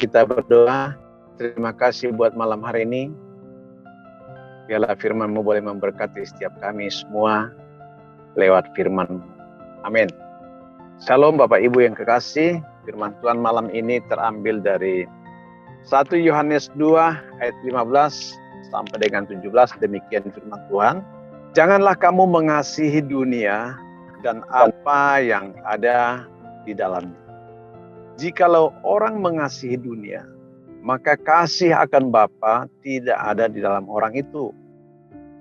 kita berdoa. Terima kasih buat malam hari ini. Biarlah firman-Mu boleh memberkati setiap kami semua lewat firman-Mu. Amin. Shalom Bapak Ibu yang kekasih. Firman Tuhan malam ini terambil dari 1 Yohanes 2 ayat 15 sampai dengan 17. Demikian firman Tuhan. Janganlah kamu mengasihi dunia dan apa yang ada di dalamnya. Jikalau orang mengasihi dunia, maka kasih akan Bapa tidak ada di dalam orang itu.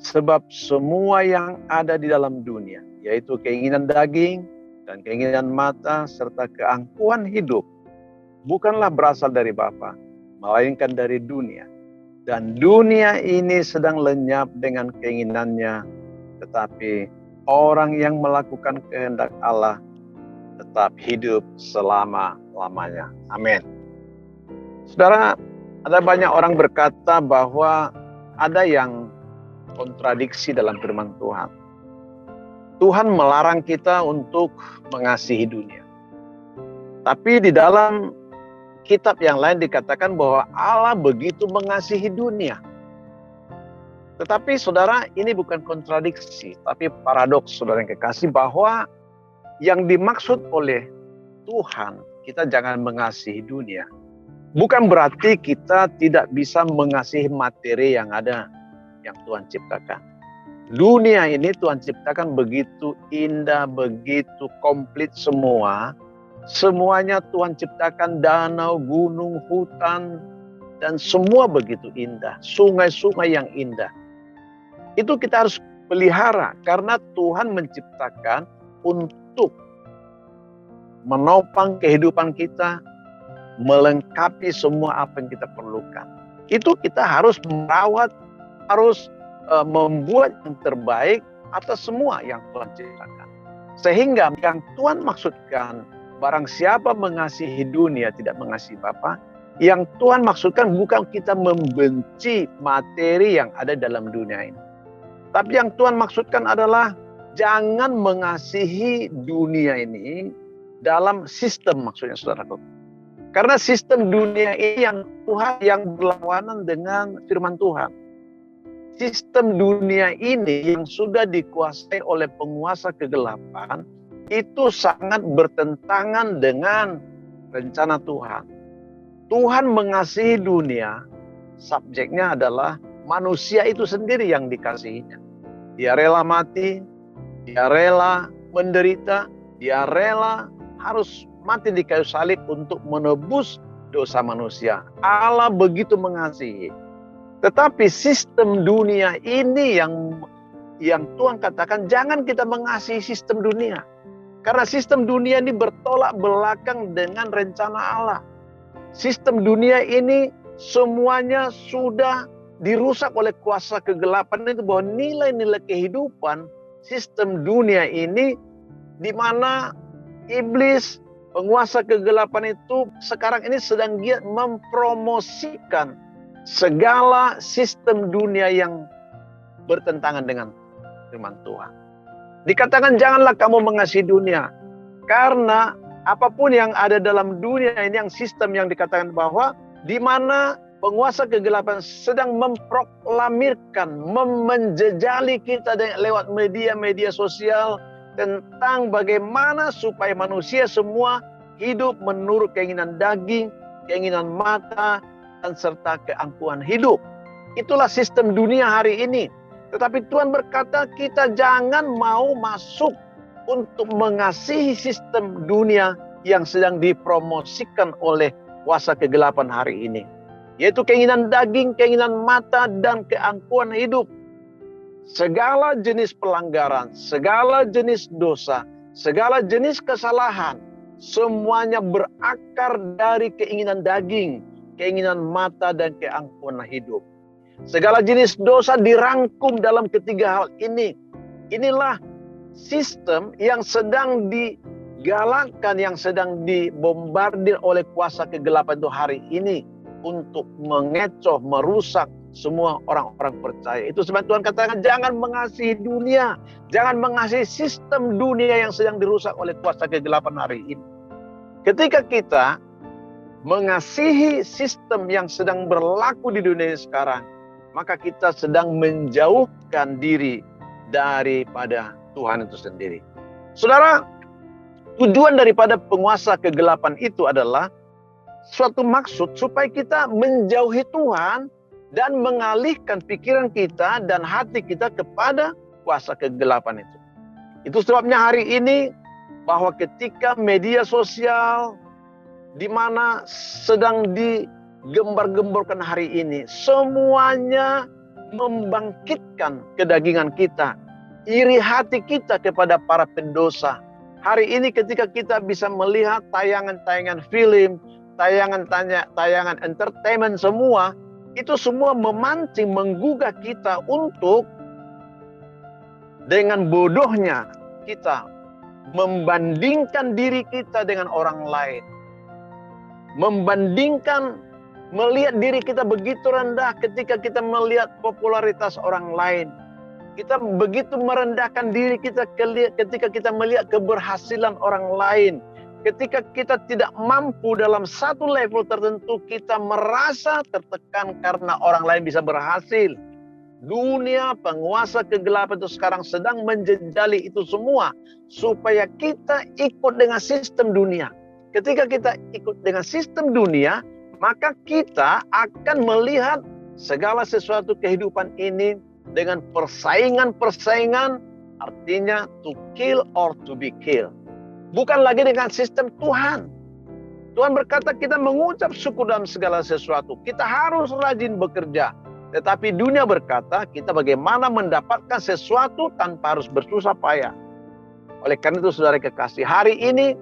Sebab semua yang ada di dalam dunia, yaitu keinginan daging dan keinginan mata serta keangkuhan hidup, bukanlah berasal dari Bapa, melainkan dari dunia. Dan dunia ini sedang lenyap dengan keinginannya, tetapi orang yang melakukan kehendak Allah tetap hidup selama-lamanya. Amin. Saudara, ada banyak orang berkata bahwa ada yang kontradiksi dalam firman Tuhan. Tuhan melarang kita untuk mengasihi dunia. Tapi di dalam kitab yang lain dikatakan bahwa Allah begitu mengasihi dunia. Tetapi saudara, ini bukan kontradiksi, tapi paradoks saudara yang kekasih, bahwa yang dimaksud oleh Tuhan, kita jangan mengasihi dunia. Bukan berarti kita tidak bisa mengasihi materi yang ada, yang Tuhan ciptakan. Dunia ini Tuhan ciptakan begitu indah, begitu komplit semua. Semuanya Tuhan ciptakan, danau, gunung, hutan, dan semua begitu indah. Sungai-sungai yang indah. Itu kita harus pelihara, karena Tuhan menciptakan untuk menopang kehidupan kita, melengkapi semua apa yang kita perlukan. Itu kita harus merawat, harus membuat yang terbaik atas semua yang Tuhan ciptakan. Sehingga yang Tuhan maksudkan, barang siapa mengasihi dunia tidak mengasihi Bapa. Yang Tuhan maksudkan bukan kita membenci materi yang ada dalam dunia ini. Tapi yang Tuhan maksudkan adalah jangan mengasihi dunia ini dalam sistem, maksudnya saudaraku. Karena sistem dunia ini yang berlawanan dengan firman Tuhan. Sistem dunia ini yang sudah dikuasai oleh penguasa kegelapan itu sangat bertentangan dengan rencana Tuhan. Tuhan mengasihi dunia, subjeknya adalah manusia itu sendiri yang dikasihinya. Dia rela mati, dia rela menderita, dia rela harus mati di kayu salib untuk menebus dosa manusia. Allah begitu mengasihi. Tetapi sistem dunia ini yang Tuhan katakan jangan kita mengasihi sistem dunia. Karena sistem dunia ini bertolak belakang dengan rencana Allah. Sistem dunia ini semuanya sudah dirusak oleh kuasa kegelapan itu, bahwa nilai-nilai kehidupan sistem dunia ini di mana iblis, penguasa kegelapan itu sekarang ini sedang giat mempromosikan segala sistem dunia yang bertentangan dengan firman Tuhan. Dikatakan janganlah kamu mengasihi dunia. Karena apapun yang ada dalam dunia ini, yang sistem yang dikatakan bahwa di mana penguasa kegelapan sedang memproklamirkan, menjejali kita lewat media-media sosial tentang bagaimana supaya manusia semua hidup menurut keinginan daging, keinginan mata, dan serta keangkuhan hidup. Itulah sistem dunia hari ini. Tetapi Tuhan berkata kita jangan mau masuk untuk mengasihi sistem dunia yang sedang dipromosikan oleh kuasa kegelapan hari ini. Yaitu keinginan daging, keinginan mata, dan keangkuhan hidup. Segala jenis pelanggaran, segala jenis dosa, segala jenis kesalahan, semuanya berakar dari keinginan daging, keinginan mata, dan keangkuhan hidup. Segala jenis dosa dirangkum dalam ketiga hal ini. Inilah sistem yang sedang digalakkan, yang sedang dibombardir oleh kuasa kegelapan itu hari ini untuk mengecoh, merusak semua orang-orang percaya. Itu sebab Tuhan katakan jangan mengasihi dunia, jangan mengasihi sistem dunia yang sedang dirusak oleh kuasa kegelapan hari ini. Ketika kita mengasihi sistem yang sedang berlaku di dunia sekarang, maka kita sedang menjauhkan diri daripada Tuhan itu sendiri. Saudara, tujuan daripada penguasa kegelapan itu adalah suatu maksud supaya kita menjauhi Tuhan dan mengalihkan pikiran kita dan hati kita kepada kuasa kegelapan itu. Itu sebabnya hari ini bahwa ketika media sosial di mana sedang digembar-gemborkan hari ini, semuanya membangkitkan kedagingan kita, iri hati kita kepada para pendosa. Hari ini ketika kita bisa melihat tayangan-tayangan film, tayangan entertainment semua, itu semua memancing, menggugah kita untuk dengan bodohnya kita membandingkan diri kita dengan orang lain. Membandingkan, melihat diri kita begitu rendah ketika kita melihat popularitas orang lain. Kita begitu merendahkan diri kita ketika kita melihat keberhasilan orang lain. Ketika kita tidak mampu dalam satu level tertentu, kita merasa tertekan karena orang lain bisa berhasil. Dunia penguasa kegelapan itu sekarang sedang menjejali itu semua supaya kita ikut dengan sistem dunia. Ketika kita ikut dengan sistem dunia, maka kita akan melihat segala sesuatu kehidupan ini dengan persaingan-persaingan, artinya to kill or to be killed. Bukan lagi dengan sistem Tuhan. Tuhan berkata kita mengucap syukur dalam segala sesuatu. Kita harus rajin bekerja. Tetapi dunia berkata kita bagaimana mendapatkan sesuatu tanpa harus bersusah payah. Oleh karena itu saudara kekasih, hari ini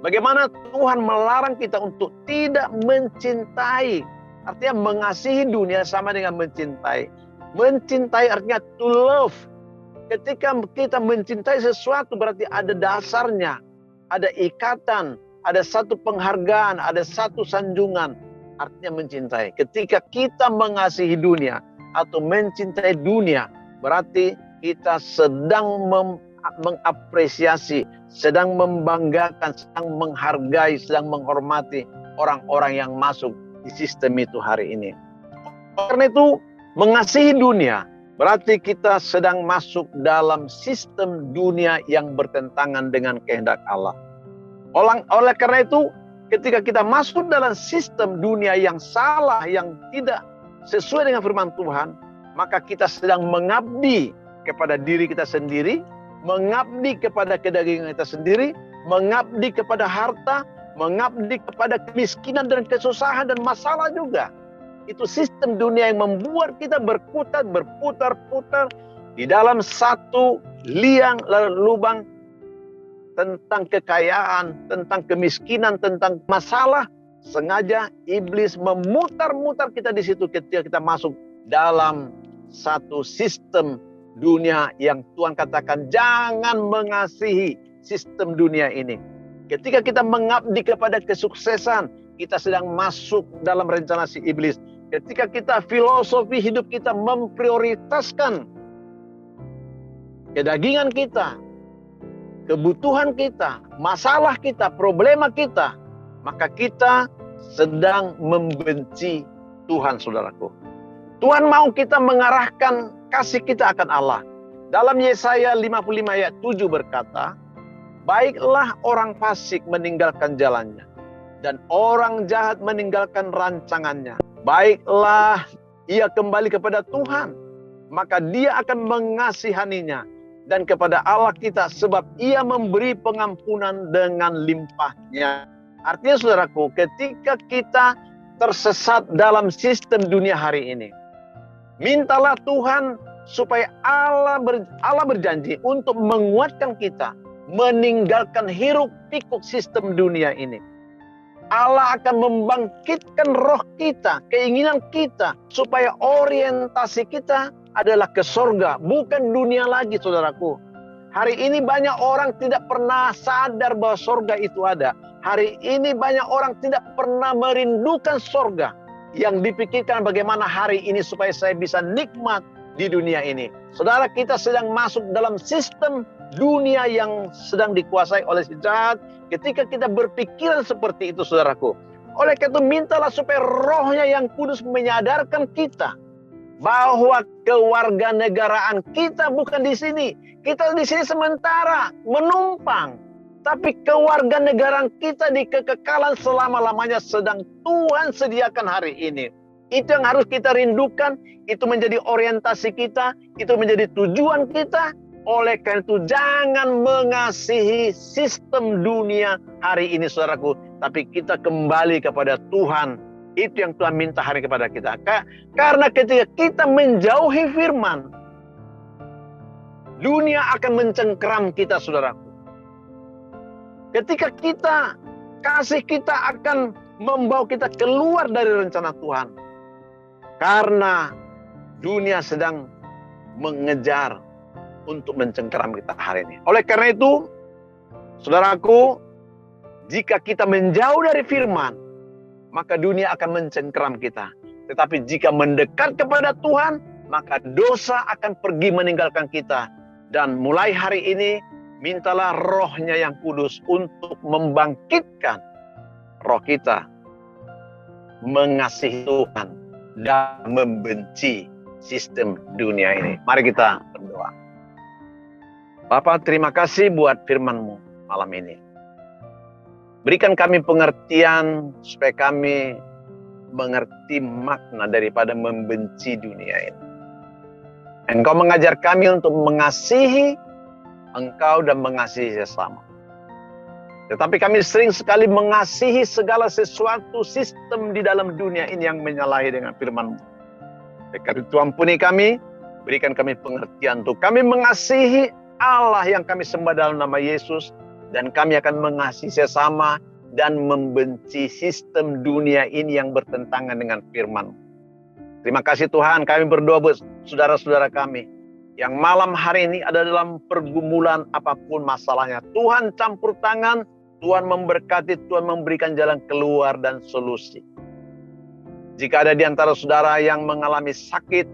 bagaimana Tuhan melarang kita untuk tidak mencintai. Artinya mengasihi dunia sama dengan mencintai. Mencintai artinya to love. Ketika kita mencintai sesuatu berarti ada dasarnya. Ada ikatan, ada satu penghargaan, ada satu sanjungan. Artinya mencintai. Ketika kita mengasihi dunia atau mencintai dunia, berarti kita sedang mengapresiasi, sedang membanggakan, sedang menghargai, sedang menghormati orang-orang yang masuk di sistem itu hari ini. Karena itu mengasihi dunia berarti kita sedang masuk dalam sistem dunia yang bertentangan dengan kehendak Allah. Oleh karena itu, ketika kita masuk dalam sistem dunia yang salah, yang tidak sesuai dengan firman Tuhan, maka kita sedang mengabdi kepada diri kita sendiri, mengabdi kepada kedagingan kita sendiri, mengabdi kepada harta, mengabdi kepada kemiskinan dan kesusahan dan masalah juga. Itu sistem dunia yang membuat kita berputar-putar di dalam satu liang lubang tentang kekayaan, tentang kemiskinan, tentang masalah. Sengaja iblis memutar-mutar kita di situ ketika kita masuk dalam satu sistem dunia yang Tuhan katakan jangan mengasihi sistem dunia ini. Ketika kita mengabdi kepada kesuksesan, kita sedang masuk dalam rencana si iblis. Ketika kita filosofi hidup kita memprioritaskan kedagingan kita, kebutuhan kita, masalah kita, problema kita, maka kita sedang membenci Tuhan, saudaraku. Tuhan mau kita mengarahkan kasih kita akan Allah. Dalam Yesaya 55 ayat 7 berkata, baiklah orang fasik meninggalkan jalannya, dan orang jahat meninggalkan rancangannya. Baiklah ia kembali kepada Tuhan, maka dia akan mengasihaninya, dan kepada Allah kita, sebab ia memberi pengampunan dengan limpahnya. Artinya saudaraku, ketika kita tersesat dalam sistem dunia hari ini, mintalah Tuhan supaya Allah berjanji untuk menguatkan kita, meninggalkan hiruk pikuk sistem dunia ini. Allah akan membangkitkan roh kita, keinginan kita, supaya orientasi kita adalah ke sorga, bukan dunia lagi, saudaraku. Hari ini banyak orang tidak pernah sadar bahwa sorga itu ada. Hari ini banyak orang tidak pernah merindukan sorga. Yang dipikirkan bagaimana hari ini supaya saya bisa nikmat di dunia ini. Saudara, kita sedang masuk dalam sistem dunia yang sedang dikuasai oleh si jahat. Ketika kita berpikiran seperti itu, saudaraku, Oleh karena itu mintalah supaya Roh-Nya yang kudus menyadarkan kita bahwa kewarganegaraan kita bukan di sini. Kita di sini sementara menumpang. Tapi kewarganegaraan kita di kekekalan selama-lamanya sedang Tuhan sediakan hari ini. Itu yang harus kita rindukan, itu menjadi orientasi kita, itu menjadi tujuan kita. Oleh karena itu jangan mengasihi sistem dunia hari ini saudaraku, tapi kita kembali kepada Tuhan. Itu yang Tuhan minta hari kepada kita. Karena ketika kita menjauhi firman, dunia akan mencengkeram kita saudaraku. Ketika kita, kasih kita akan membawa kita keluar dari rencana Tuhan. Karena dunia sedang mengejar untuk mencengkeram kita hari ini. Oleh karena itu, saudaraku, jika kita menjauh dari firman, maka dunia akan mencengkeram kita. Tetapi jika mendekat kepada Tuhan, maka dosa akan pergi meninggalkan kita. Dan mulai hari ini, mintalah Roh-Nya yang kudus untuk membangkitkan roh kita mengasihi Tuhan dan membenci sistem dunia ini. Mari kita berdoa. Bapa, terima kasih buat firman-Mu malam ini. Berikan kami pengertian supaya kami mengerti makna daripada membenci dunia ini. Engkau mengajar kami untuk mengasihi Engkau dan mengasihi sesama. Tetapi kami sering sekali mengasihi segala sesuatu sistem di dalam dunia ini yang menyalahi dengan firman-Mu. Karena itu ampuni kami, berikan kami pengertian untuk kami mengasihi Allah yang kami sembah dalam nama Yesus, dan kami akan mengasihi sesama dan membenci sistem dunia ini yang bertentangan dengan firman-Mu. Terima kasih Tuhan, kami berdoa buat saudara-saudara kami yang malam hari ini ada dalam pergumulan apapun masalahnya. Tuhan campur tangan, Tuhan memberkati, Tuhan memberikan jalan keluar dan solusi. Jika ada di antara saudara yang mengalami sakit,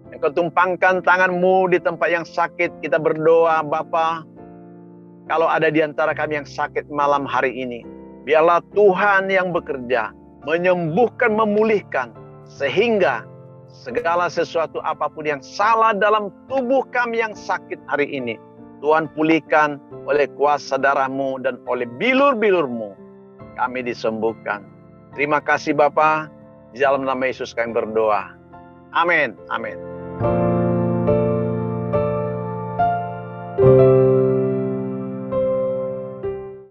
Engkau tumpangkan tangan-Mu di tempat yang sakit, kita berdoa Bapa, kalau ada di antara kami yang sakit malam hari ini, biarlah Tuhan yang bekerja, menyembuhkan, memulihkan, sehingga segala sesuatu apapun yang salah dalam tubuh kami yang sakit hari ini, Tuhan pulihkan oleh kuasa darah-Mu dan oleh bilur-bilur-Mu, kami disembuhkan. Terima kasih Bapa, di dalam nama Yesus kami berdoa. Amin. Amin.